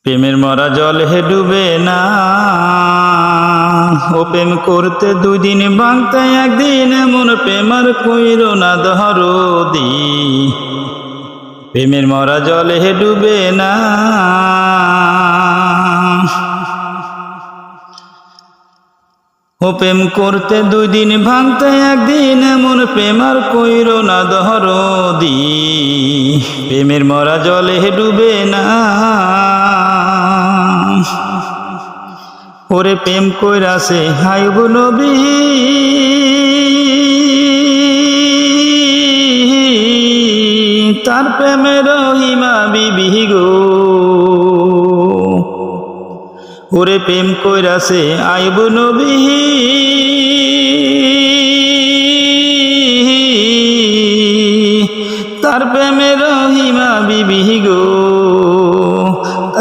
প্রেমের মরা জল হে ডুবে না, ও প্রেম করতে দুই দিন ভাঙতে একদিন, এমন প্রেম আর কইরো না দরদি। প্রেমের মরা জল হে ডুবে না, ও প্রেম করতে দুই দিন ভাঙতে একদিন, এমন প্রেম আর কইরো না দরদি। প্রেমের মরা জলে ডুবে না, ওরে প্রেম কইরাছে হাইব নবী, তার প্রেমের রহিমা বিবি গো। ওরে প্রেম কইরাছে আইব নবী, তার প্রেমের রহিমা বিবি গো।